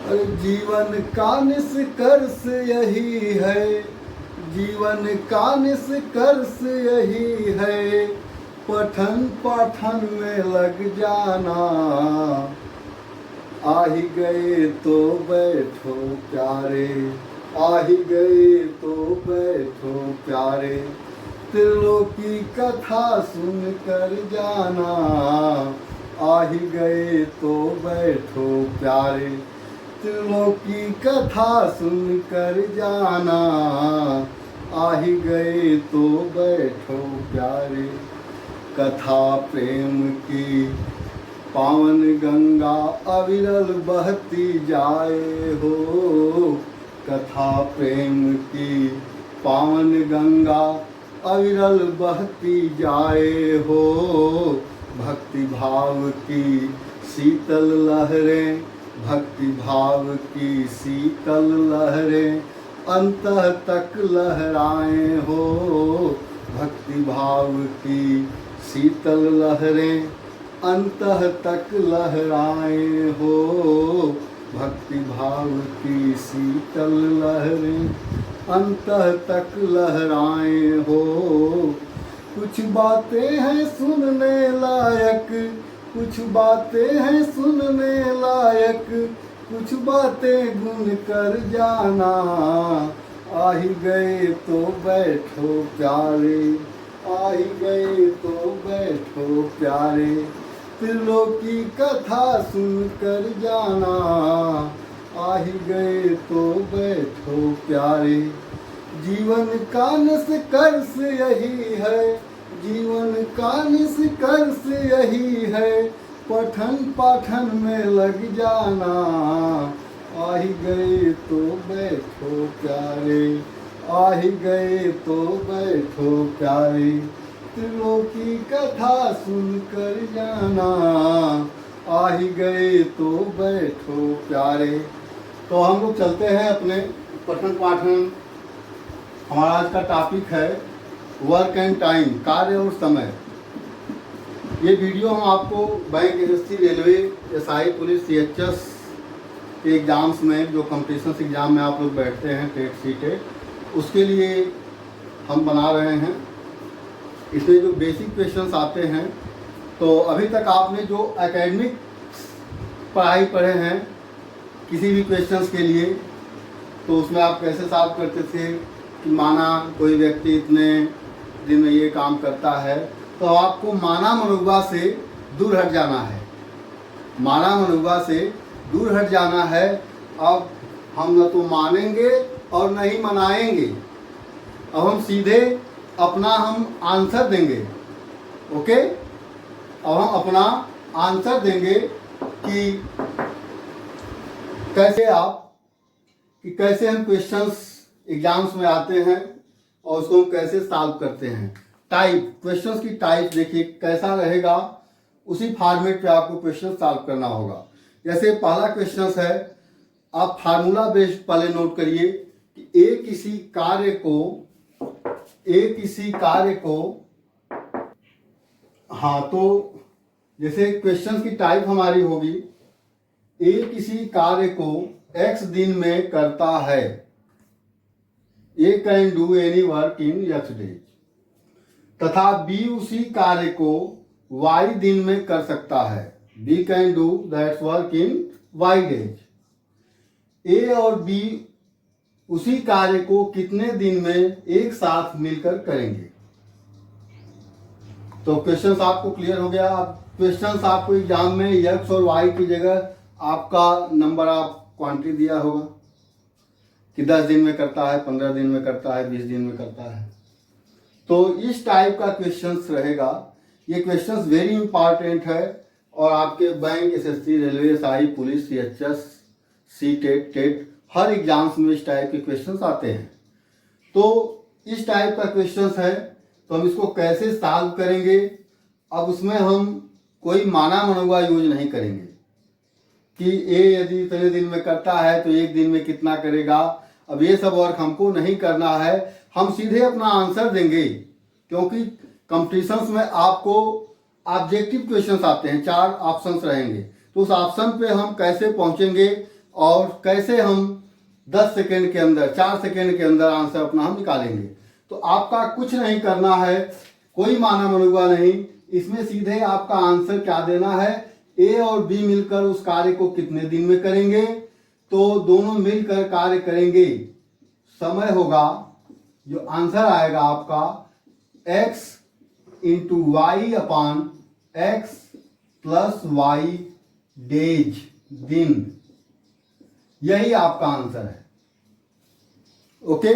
अरे जीवन का निष्कर्ष यही है, जीवन का निष्कर्ष यही है, पठन पाठन में लग जाना। आ ही गए तो बैठो प्यारे, आ ही गए तो बैठो प्यारे, त्रिलोकी कथा सुन कर जाना। आ ही गए तो बैठो प्यारे, त्रिलोकी कथा सुन कर जाना। आ ही गए तो बैठो प्यारे। कथा प्रेम की पावन गंगा अविरल बहती जाए हो, कथा प्रेम की पावन गंगा अविरल बहती जाए हो। भक्ति भाव की शीतल लहरें, भक्ति भाव की शीतल लहरें अंतः तक लहराएं हो। भक्ति भाव की शीतल लहरें अंतः तक लहराएं हो। भक्ति भाव की शीतल लहरें अंतः तक लहराएं हो। कुछ बातें हैं सुनने लायक, कुछ बातें हैं सुनने लायक, कुछ बातें गुन कर जाना। आ ही गए तो बैठो प्यारे, आ ही गए तो बैठो प्यारे, त्रिलोकी कथा सुन कर जाना। आ ही गए तो बैठो प्यारे। जीवन का निष्कर्ष यही है, जीवन का निष्कर्ष यही है, पठन पाठन में लग जाना। आ ही गए तो बैठो प्यारे, आ ही गए तो बैठो प्यारे, त्रिलोकी कथा सुन कर जाना। आ ही गए तो बैठो प्यारे। तो हम लोग चलते हैं अपने पठन पाठन। हमारा आज का टॉपिक है वर्क एंड टाइम, कार्य और समय। ये वीडियो हम आपको bank, SSC, railway, SI, police, CHS के एग्ज़ाम्स में, जो कॉम्पिटिशन एग्ज़ाम में आप लोग बैठते हैं, टेट, सीटेट, उसके लिए हम बना रहे हैं। इसमें जो बेसिक क्वेश्चंस आते हैं, तो अभी तक आपने जो एकेडमिक पढ़ाई पढ़े हैं किसी भी क्वेश्चंस के लिए, तो उसमें आप कैसे सॉल्व करते थे कि माना कोई व्यक्ति इतने दिन में ये काम करता है, तो आपको माना मनुवा से दूर हट जाना है। माना मनुवा से दूर हट जाना है। अब हम न तो मानेंगे और न ही मनाएंगे। अब हम सीधे अपना आंसर देंगे। ओके, अब हम अपना आंसर देंगे कि कैसे हम क्वेश्चंस एग्जाम्स में आते हैं और उसको हम कैसे सॉल्व करते हैं। टाइप, क्वेश्चंस की टाइप देखिए कैसा रहेगा, उसी फॉर्मेट पे आपको क्वेश्चन सॉल्व करना होगा। जैसे पहला क्वेश्चन है, आप फार्मूला बेस्ड पहले नोट करिए कि एक किसी कार्य को हाँ, तो जैसे क्वेश्चन की टाइप हमारी होगी, ए किसी कार्य को x दिन में करता है, A can do any work in x days, तथा b उसी कार्य को y दिन में कर सकता है, b can do that's work in y days. a और b उसी कार्य को कितने दिन में एक साथ मिलकर करेंगे। तो क्वेश्चंस आपको क्लियर हो गया। अब क्वेश्चंस आपको एग्जाम में x और y की जगह आपका नंबर आप क्वांटिटी दिया होगा कि 10 दिन में करता है, 15 दिन में करता है, 20 दिन में करता है। तो इस टाइप का क्वेश्चंस रहेगा। ये क्वेश्चंस वेरी इंपॉर्टेंट है और आपके bank, SSC, railway, SI, police, CHS, CTET, TET हर एग्जाम्स में इस टाइप के क्वेश्चंस आते हैं। तो इस टाइप का क्वेश्चंस है, तो हम इसको कैसे सॉल्व करेंगे। अब उसमें हम कोई माना मनुआ यूज नहीं करेंगे कि ए यदि इतने दिन में करता है तो एक दिन में कितना करेगा। अब ये सब वर्क हमको नहीं करना है, हम सीधे अपना आंसर देंगे, क्योंकि कंपटीशंस में आपको ऑब्जेक्टिव क्वेश्चंस आते हैं, 4 ऑप्शंस रहेंगे, तो उस ऑप्शन पे हम कैसे पहुंचेंगे और कैसे हम 10 सेकेंड के अंदर 4 सेकेंड के अंदर आंसर अपना हम निकालेंगे। तो आपका कुछ नहीं करना है, कोई माना मनुआ नहीं, इसमें सीधे आपका आंसर क्या देना है, ए और बी मिलकर उस कार्य को कितने दिन में करेंगे, तो दोनों मिलकर कार्य करेंगे, समय होगा, जो आंसर आएगा आपका x इंटू वाई अपान एक्स प्लस वाई डेज, दिन, यही आपका आंसर है। ओके,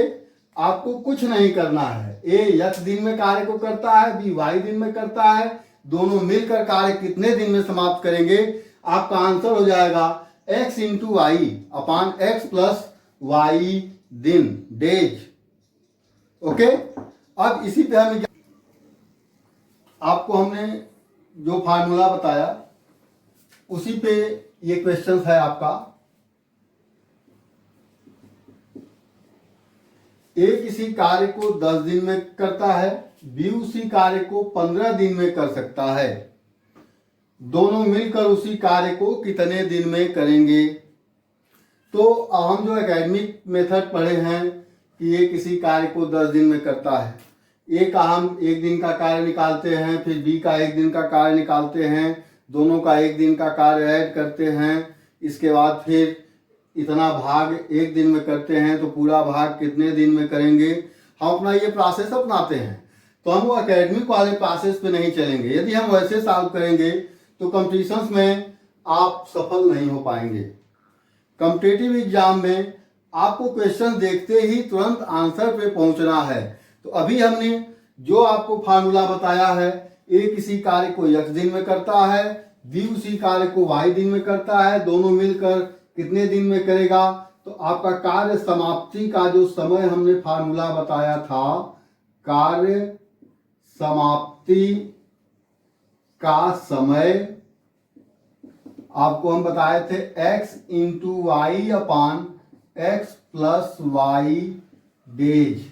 आपको कुछ नहीं करना है, ए यक्स दिन में कार्य को करता है, बी वाई दिन में करता है, दोनों मिलकर कार्य कितने दिन में समाप्त करेंगे, आपका आंसर हो जाएगा x इंटू वाई अपान एक्स प्लस वाई दिन, डेज। ओके, अब इसी पे हमें आपको हमने जो फार्मूला बताया उसी पे ये क्वेश्चन है आपका। ए किसी कार्य को 10 दिन में करता है, बी उसी कार्य को 15 दिन में कर सकता है, दोनों मिलकर उसी कार्य को कितने दिन में करेंगे। तो हम जो एकेडमिक मेथड पढ़े हैं कि ये किसी कार्य को 10 दिन में करता है, ए का हम 1 दिन का कार्य निकालते हैं, फिर बी का 1 दिन का कार्य निकालते हैं, दोनों का 1 दिन का कार्य ऐड करते हैं, इसके बाद फिर इतना भाग 1 दिन में करते हैं, तो पूरा भाग कितने दिन में करेंगे, हम अपना ये प्रोसेस अपनाते हैं। तो हम वो एकेडमिक वाले प्रोसेस पे नहीं चलेंगे। यदि हम वैसे सॉल्व करेंगे तो कॉम्पिटिशन्स में आप सफल नहीं हो पाएंगे। कॉम्पिटिटिव एग्जाम में आपको क्वेश्चन देखते ही तुरंत आंसर पे पहुंचना है। तो अभी हमने जो आपको फार्मूला बताया है, ए किसी कार्य को x दिन में करता है, बी उसी कार्य को y दिन में करता है, दोनों मिलकर कितने दिन में करेगा, तो आपका कार्य समाप्ति का जो समय हमने फार्मूला बताया था, कार्य समाप्ति का समय आपको हम बताए थे x इंटू वाई अपान एक्स प्लस वाई डेज।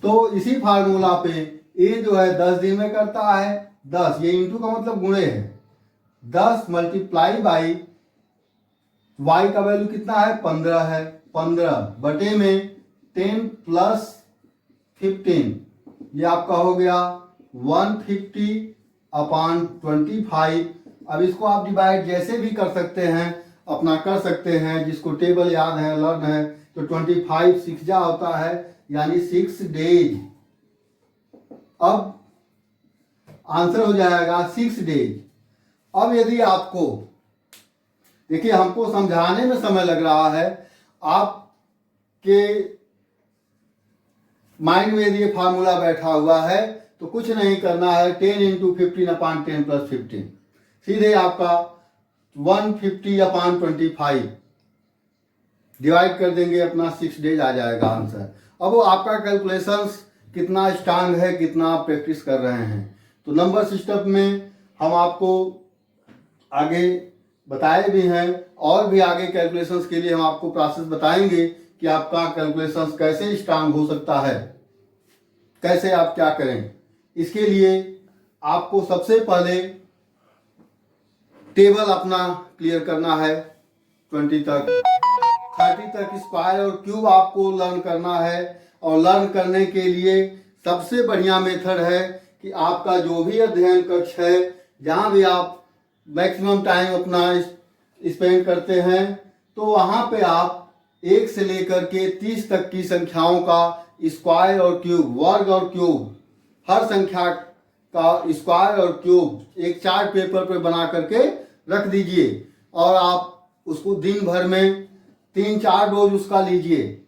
तो इसी फार्मूला पे ए जो है 10 दिन में करता है, 10 ये इंटू का मतलब गुणे है, 10 मल्टीप्लाई बाई वाई का वैल्यू कितना है 15 है, 15 बटे में 10 प्लस 15, ये आपका हो गया 150 अपान 25। अब इसको आप डिवाइड जैसे भी कर सकते हैं, अपना कर सकते हैं, जिसको टेबल याद है, लर्न है, तो 25 6 जा होता है, यानी 6 डेज। अब आंसर हो जाएगा 6 डेज। अब यदि आपको देखिए, हमको समझाने में समय लग रहा है, आपके माइंड में यदि ये फार्मूला बैठा हुआ है तो कुछ नहीं करना है, 10 इंटू 15 अपान 10 प्लस 15, सीधे आपका 150 अपान 25 डिवाइड कर देंगे, अपना 6 डेज आ जाएगा आंसर। अब वो आपका कैलकुलेशंस कितना स्ट्रांग है, कितना आप प्रैक्टिस कर रहे हैं। तो नंबर सिस्टम में हम आपको आगे बताए भी हैं, और भी आगे कैलकुलेशंस के लिए हम आपको प्रोसेस बताएंगे कि आपका कैलकुलेशंस कैसे स्ट्रांग हो सकता है, कैसे आप क्या करें। इसके लिए आपको सबसे पहले टेबल अपना क्लियर करना है, 20 तक 30 तक स्क्वायर और क्यूब आपको लर्न करना है। और लर्न करने के लिए सबसे बढ़िया मेथड है कि आपका जो भी अध्ययन कक्ष है, जहाँ भी आप मैक्सिमम टाइम अपना स्पेंड करते हैं, तो वहाँ पे आप 1 से लेकर के 30 तक की संख्याओं का स्क्वायर और क्यूब, वर्ग और क्यूब, हर संख्या का स्क्वायर और क्यूब एक चार्ट पेपर पे बना करके रख दीजिए, और आप उसको दिन भर में 3-4 डोज उसका लीजिए।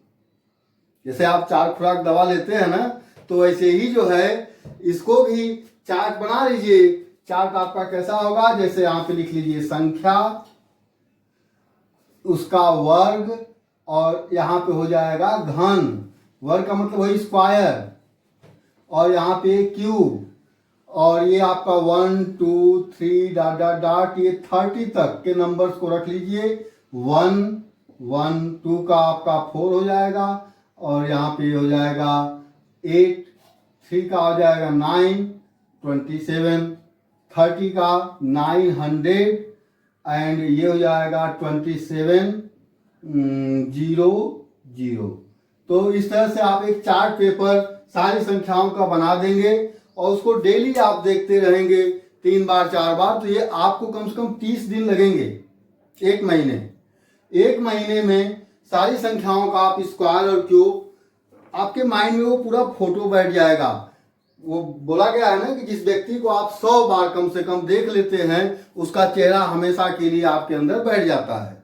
जैसे आप 4 खुराक दवा लेते हैं ना, तो वैसे ही जो है इसको भी चार्ट बना लीजिए। चार्ट आपका कैसा होगा, जैसे यहाँ पे लिख लीजिए संख्या, उसका वर्ग, और यहाँ पे हो जाएगा घन, वर्ग का मतलब वही स्क्वायर, और यहाँ पे क्यूब, और ये आपका 1 2 3 डॉट डॉट डॉट, ये 30 तक के नंबर्स को रख लीजिए। 1 1 2 का आपका 4 हो जाएगा, और यहाँ पे हो जाएगा 8, 3 का हो जाएगा 9, 27, 30 का 900, एंड ये हो जाएगा 2700। तो इस तरह से आप एक चार्ट पेपर सारी संख्याओं का बना देंगे और उसको डेली आप देखते रहेंगे 3 बार 4 बार, तो ये आपको कम से कम 30 दिन लगेंगे, 1 महीने। 1 महीने में सारी संख्याओं का आप स्क्वायर और क्यूब आपके माइंड में वो पूरा फोटो बैठ जाएगा। वो बोला गया है ना कि जिस व्यक्ति को आप 100 बार कम से कम देख लेते हैं उसका चेहरा हमेशा के लिए आपके अंदर बैठ जाता है।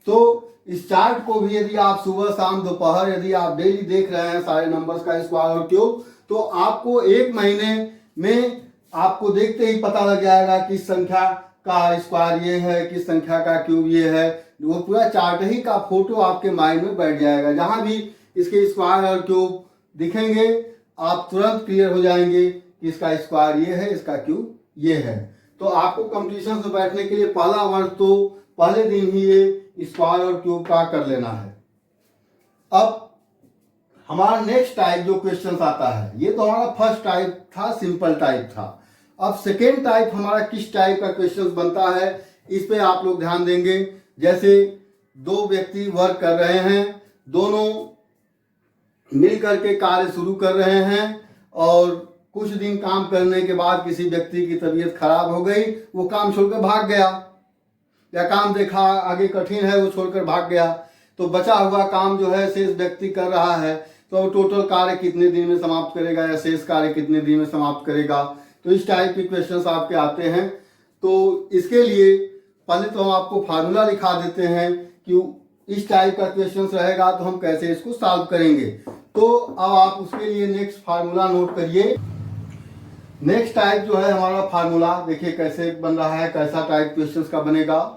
तो इस चार्ट को भी यदि आप सुबह शाम दोपहर यदि आप डेली देख रहे हैं सारे नंबर्स का स्क्वायर और क्यूब, तो आपको 1 महीने में आपको देखते ही पता लग जाएगा कि संख्या का स्क्वायर ये है, किस संख्या का क्यूब ये है। वो पूरा चार्ट ही का फोटो आपके माइंड में बैठ जाएगा। जहां भी इसके स्क्वायर और क्यूब दिखेंगे आप तुरंत क्लियर हो जाएंगे कि इसका स्क्वायर ये है, इसका क्यूब ये है। तो आपको कंपटीशन से बैठने के लिए पहला वर्ष तो पहले दिन ही ये स्क्वायर और क्यूब का कर लेना है। अब हमारा नेक्स्ट टाइप जो क्वेश्चन आता है, ये तो हमारा फर्स्ट टाइप था, सिंपल टाइप था। अब सेकेंड टाइप हमारा किस टाइप का क्वेश्चन बनता है, इस पे आप लोग ध्यान देंगे। जैसे 2 व्यक्ति वर्क कर रहे हैं, दोनों मिल करके कार्य शुरू कर रहे हैं और कुछ दिन काम करने के बाद किसी व्यक्ति की तबीयत खराब हो गई, वो काम छोड़कर भाग गया, या काम देखा आगे कठिन है वो छोड़कर भाग गया। तो बचा हुआ काम जो है शेष व्यक्ति कर रहा है, तो टोटल कार्य कितने दिन में समाप्त करेगा या शेष कार्य कितने दिन में समाप्त करेगा। तो इस टाइप के क्वेश्चंस आपके आते हैं। तो इसके लिए पहले तो हम आपको फार्मूला लिखा देते हैं कि इस टाइप का क्वेश्चन रहेगा तो हम कैसे इसको सॉल्व करेंगे। तो अब आप उसके लिए नेक्स्ट फार्मूला नोट करिए। नेक्स्ट टाइप जो है हमारा फार्मूला देखिए कैसे बन रहा है, कैसा टाइप क्वेश्चन का बनेगा।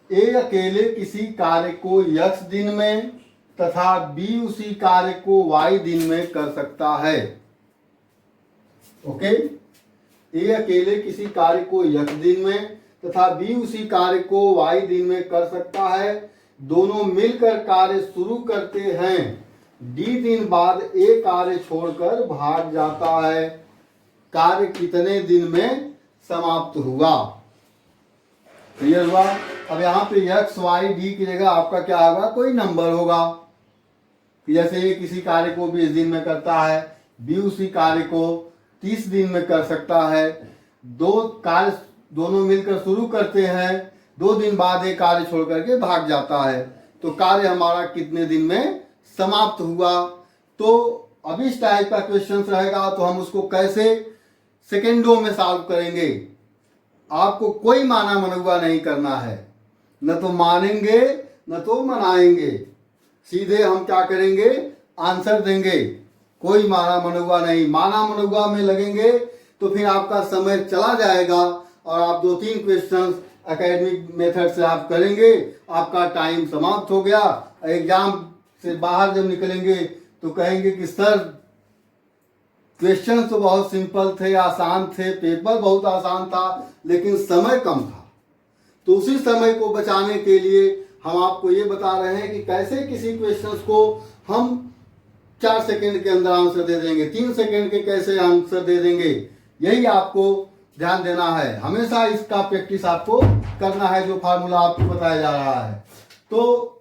ए अकेले किसी कार्य को x दिन में तथा b उसी कार्य को y दिन में कर सकता है। ओके, ए अकेले किसी कार्य को x दिन में तथा b उसी कार्य को y दिन में कर सकता है। दोनों मिलकर कार्य शुरू करते हैं, d दिन बाद a कार्य छोड़कर भाग जाता है। कार्य कितने दिन में समाप्त हुआ। क्लियर हुआ। अब यहाँ पे x y d की जगह आपका क्या होगा, कोई नंबर होगा। जैसे ये किसी कार्य को 20 दिन में करता है, b उसी कार्य को 30 दिन में कर सकता है। 2 कार्य दोनों मिलकर शुरू करते हैं, 2 दिन बाद एक कार्य छोड़ करके भाग जाता है। तो कार्य हमारा कितने दिन में समाप्त हुआ। तो अब इस टाइप का क्वेश्चन रहेगा तो हम उसको कैसे सेकेंडों में सॉल्व करेंगे। आपको कोई माना मनुआ नहीं करना है, न तो मानेंगे न तो मनाएंगे, सीधे हम क्या करेंगे, आंसर देंगे। कोई माना मनुआ नहीं। माना मनुआ में लगेंगे तो फिर आपका समय चला जाएगा और आप 2-3 क्वेश्चंस एकेडमिक मेथड से आप करेंगे, आपका टाइम समाप्त हो गया। एग्जाम से बाहर जब निकलेंगे तो कहेंगे कि सर क्वेश्चन तो बहुत सिंपल थे, आसान थे, पेपर बहुत आसान था, लेकिन समय कम था। तो उसी समय को बचाने के लिए हम आपको ये बता रहे हैं कि कैसे किसी क्वेश्चंस को हम 4 सेकंड के अंदर आंसर दे देंगे, 3 सेकंड के कैसे आंसर दे देंगे। यही आपको ध्यान देना है। हमेशा इसका प्रैक्टिस आपको करना है जो फार्मूला आपको बताया जा रहा है। तो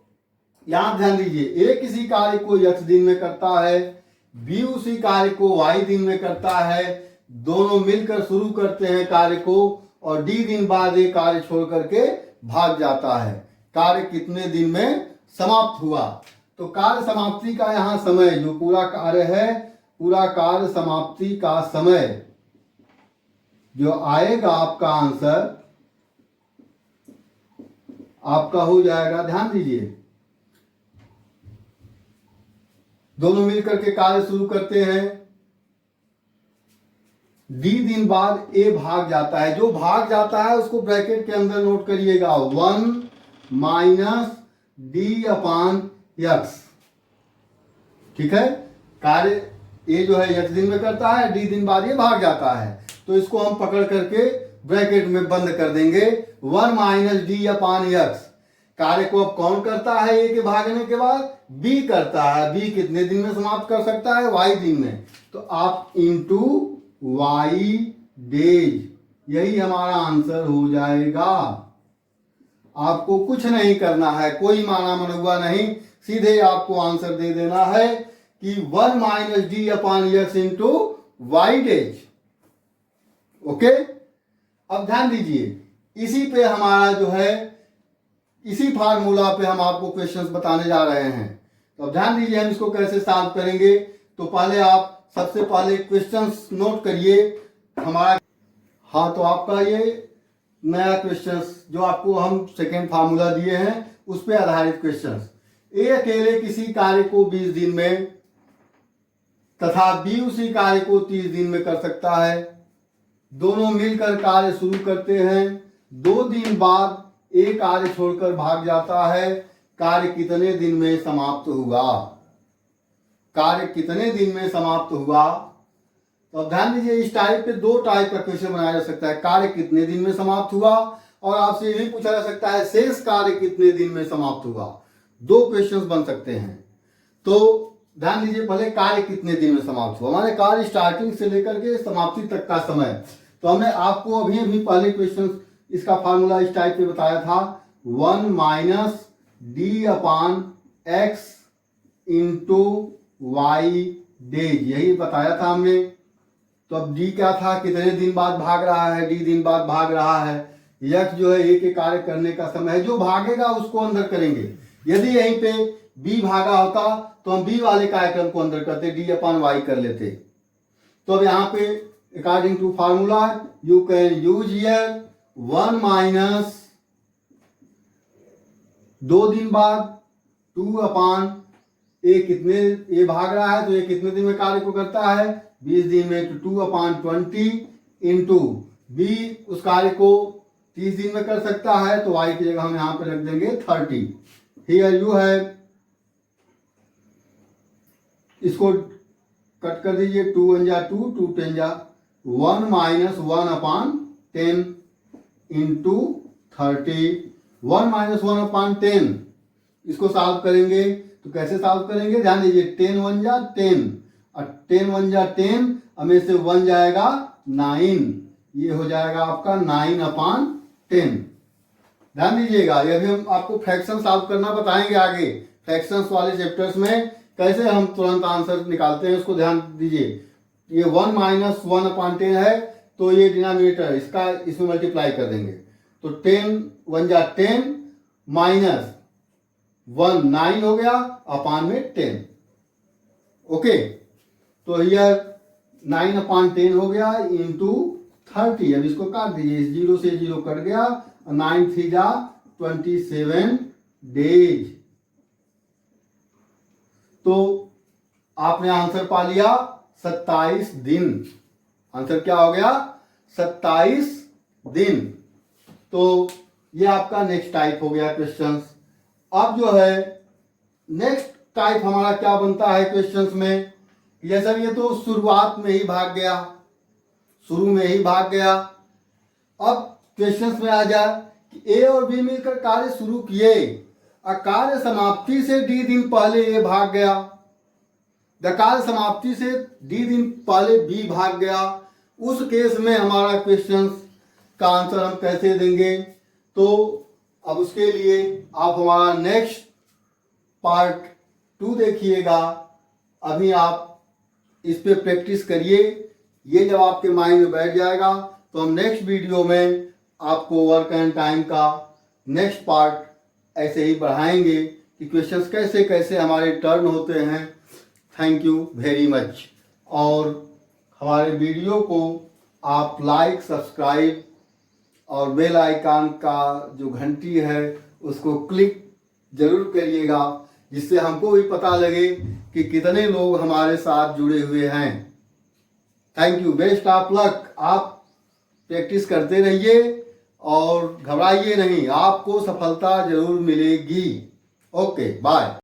यहाँ ध्यान दीजिए, ए किसी कार्य को x दिन में करता है, b उसी कार्य को y दिन में करता है। दोनों मिलकर शुरू करते हैं कार्य को और d दिन बाद एक कार्य छोड़ करके भाग जाता है। कार्य कितने दिन में समाप्त हुआ। तो कार्य समाप्ति का यहाँ समय जो पूरा कार्य है, पूरा कार्य समाप्ति का समय जो आएगा आपका आंसर आपका हो जाएगा। ध्यान दीजिए, दोनों मिलकर के कार्य शुरू करते हैं, d दिन बाद a भाग जाता है। जो भाग जाता है उसको ब्रैकेट के अंदर नोट करिएगा, 1 - d/x। ठीक है, कार्य a जो है x दिन में करता है, d दिन बाद ये भाग जाता है। तो इसको हम पकड़ करके ब्रैकेट में बंद कर देंगे, 1 - d/x। कार्य को अब कौन करता है ए के भागने के बाद, बी करता है। बी कितने दिन में समाप्त कर सकता है, वाई दिन में। तो आप इंटू वाई डेज, यही हमारा आंसर हो जाएगा। आपको कुछ नहीं करना है, कोई माना मनुआ नहीं, सीधे आपको आंसर दे देना है कि 1 minus D upon x into y days. Okay, अब ध्यान दीजिए, इसी पे हमारा जो है, इसी फार्मूला पे हम आपको क्वेश्चंस बताने जा रहे हैं। तो अब ध्यान दीजिए हम इसको कैसे सॉल्व करेंगे। तो पहले आप सबसे पहले क्वेश्चंस नोट करिए हमारा। हाँ, तो आपका ये नया क्वेश्चंस जो आपको हम सेकेंड फार्मूला दिए हैं उस पे आधारित क्वेश्चंस। ए अकेले किसी कार्य को 20 दिन में तथा बी उसी कार्य को 30 दिन में कर सकता है। दोनों मिलकर कार्य शुरू करते हैं, 2 दिन बाद ए कार्य छोड़कर भाग जाता है। कार्य कितने दिन में समाप्त हुआ? कार्य कितने दिन में समाप्त हुआ? तो अब ध्यान दीजिए, इस टाइप पे 2 टाइप का क्वेश्चन बनाया जा सकता है। कार्य कितने दिन में समाप्त हुआ, और आपसे ये भी पूछा जा सकता है शेष कार्य कितने दिन में समाप्त हुआ। 2 क्वेश्चंस बन सकते हैं। तो ध्यान दीजिए, पहले कार्य कितने दिन में समाप्त हुआ, हमारे कार्य स्टार्टिंग से लेकर के समाप्ति तक का समय। तो हमने आपको अभी पहले क्वेश्चन इसका फार्मूला इस टाइप पे बताया था, 1 minus D upon x into y days, यही बताया था हमने। तो अब डी क्या था, कितने दिन बाद भाग रहा है, डी दिन बाद भाग रहा है। यक्स जो है ए के कार्य करने का समय है, जो भागेगा उसको अंदर करेंगे। यदि यहीं पे बी भागा होता तो हम बी वाले कार्यक्रम को अंदर करते, डी अपॉन वाई कर लेते। तो अब यहाँ पे according to formula you can use here 1 minus 2 दिन बाद 2 अपॉन ए, कितने ए भाग रहा है तो ये कितने दिन में कार्य को करता है, 20 दिन में। तो 2 अपॉन 20 इंटू बी उस कार्य को 30 दिन में कर सकता है, तो वाई की जगह हम यहाँ पे रख देंगे 30। हियर यू है, इसको कट कर दीजिए, 2 1 जा 2, 2 10 जा 1 minus 1 upon 10 into 30। 1 minus 1 upon 10, इसको सॉल्व करेंगे तो कैसे सॉल्व करेंगे, ध्यान दीजिए, 10 1 जा 10 और 10 1 जा 10, हमें से 1 जाएगा 9, ये हो जाएगा आपका 9 अपॉन 10। ध्यान दीजिएगा, ये भी हम आपको फ्रैक्शन सॉल्व करना बताएंगे आगे, फ्रैक्शंस वाले चैप्टर्स में कैसे हम तुरंत आंसर निकालते हैं, उसको ध्यान दीजिए। ये 1 माइनस 1 अपॉन 10 है, तो ये डिनोमिनेटर इसका इसमें मल्टीप्लाई कर देंगे। तो 10 1 जा 10 माइनस 1 9 हो गया, अपॉन में 10। ओके, तो हियर 9 अपॉन 10 हो गया इंटू 30। अब इसको काट दीजिए, 0 से 0 कट गया, 9 3 जा 27 डेज। तो आपने आंसर पा लिया 27 दिन। आंसर क्या हो गया, 27 दिन। तो ये आपका नेक्स्ट टाइप हो गया क्वेश्चंस। अब जो है नेक्स्ट टाइप हमारा क्या बनता है क्वेश्चंस में, ये सर ये तो शुरुआत में ही भाग गया, शुरू में ही भाग गया। अब क्वेश्चंस में आ जाए कि ए और बी मिलकर कार्य शुरू किए, कार्य समाप्ति से डी दिन पहले ए भाग गया, कार्य समाप्ति से डी दिन पहले बी भाग गया। उस केस में हमारा क्वेश्चन का आंसर हम कैसे देंगे। तो अब उसके लिए आप हमारा नेक्स्ट पार्ट 2 देखिएगा। अभी आप इस पे प्रैक्टिस करिए, ये जब आपके माइंड में बैठ जाएगा तो हम नेक्स्ट वीडियो में आपको वर्क एंड टाइम का नेक्स्ट पार्ट ऐसे ही बढ़ाएंगे कि क्वेश्चंस कैसे कैसे हमारे टर्न होते हैं। Thank you very much. और हमारे वीडियो को आप लाइक, सब्सक्राइब और बेल आइकन का जो घंटी है उसको क्लिक जरूर करिएगा, जिससे हमको भी पता लगे कि कितने लोग हमारे साथ जुड़े हुए हैं। Thank you, best of luck. आप प्रैक्टिस करते रहिए और घबराइए नहीं, आपको सफलता जरूर मिलेगी। Okay, bye.